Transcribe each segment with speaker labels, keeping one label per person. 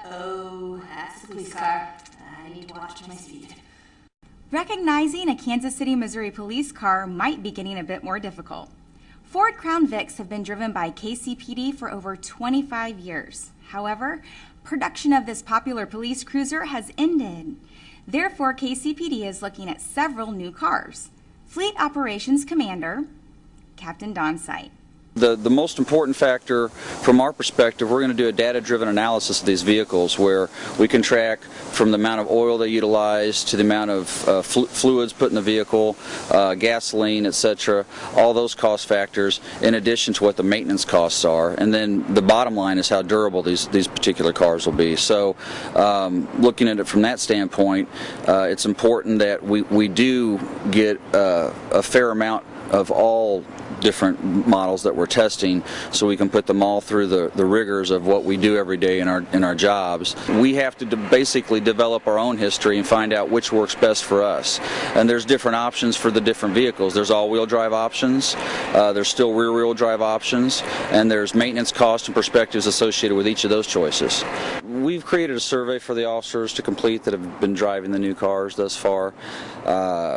Speaker 1: Uh-oh, that's the police car. I need to watch my speed.
Speaker 2: Recognizing a Kansas City, Missouri police car might be getting a bit more difficult. Ford Crown Vics have been driven by KCPD for over 25 years. However, production of this popular police cruiser has ended. Therefore, KCPD is looking at several new cars. Fleet Operations Commander, Captain Don Sight.
Speaker 3: The most important factor from our perspective, we're going to do a data-driven analysis of these vehicles where we can track from the amount of oil they utilize to the amount of fluids put in the vehicle, gasoline, etc., all those cost factors in addition to what the maintenance costs are. And then the bottom line is how durable these particular cars will be. So looking at it from that standpoint, it's important that we do get a fair amount of all different models that we're testing, so we can put them all through the rigors of what we do every day in our jobs. We have to basically develop our own history and find out which works best for us. And there's different options for the different vehicles. There's all-wheel drive options, there's still rear-wheel drive options, and there's maintenance costs and perspectives associated with each of those choices. We've created a survey for the officers to complete that have been driving the new cars thus far.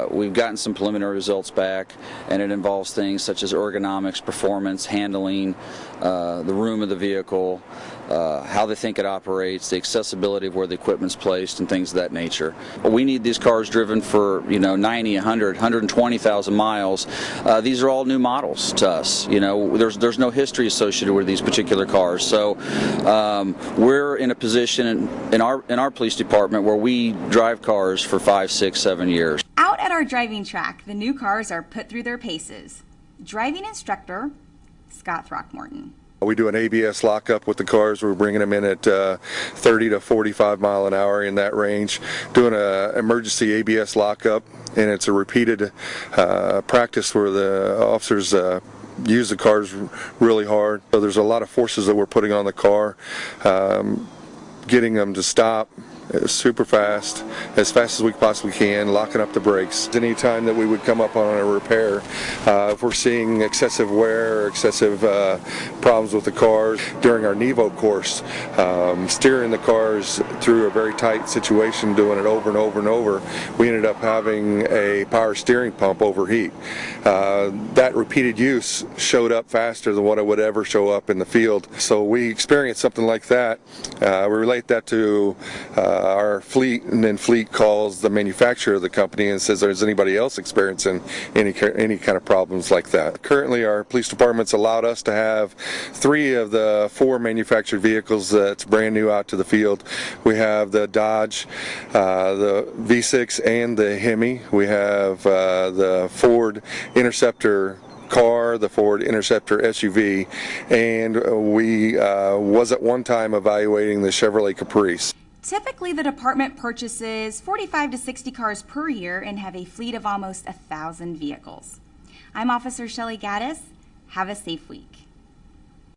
Speaker 3: We've gotten some preliminary results back, and it involves things such as ergonomics, performance, handling, the room of the vehicle, how they think it operates, the accessibility of where the equipment's placed, and things of that nature. We need these cars driven for 90, 100, 120,000 miles. These are all new models to us. There's no history associated with these particular cars. So we're in a position in our police department where we drive cars for 5, 6, 7 years.
Speaker 2: Out at our driving track, the new cars are put through their paces. Driving instructor, Scott Throckmorton.
Speaker 4: We do an ABS lockup with the cars. We're bringing them in at 30 to 45 mile an hour in that range, doing an emergency ABS lockup, and it's a repeated practice where the officers use the cars really hard. So there's a lot of forces that we're putting on the car, getting them to stop super fast as we possibly can, locking up the brakes. Anytime that we would come up on a repair, if we're seeing excessive wear or excessive problems with the cars during our Nevo course, steering the cars through a very tight situation, doing it over and over and over, we ended up having a power steering pump overheat. That repeated use showed up faster than what it would ever show up in the field. So we experienced something like that. We relate that to our fleet, and then fleet calls the manufacturer of the company and says, "Is anybody else experiencing any kind of problems like that?" Currently, our police department's allowed us to have 3 of the 4 manufactured vehicles that's brand new out to the field. We have the Dodge, the V6, and the Hemi. We have the Ford Interceptor car, the Ford Interceptor SUV, and we was at one time evaluating the Chevrolet Caprice.
Speaker 2: Typically, the department purchases 45 to 60 cars per year and have a fleet of almost 1,000 vehicles. I'm Officer Shelley Gaddis. Have a safe week.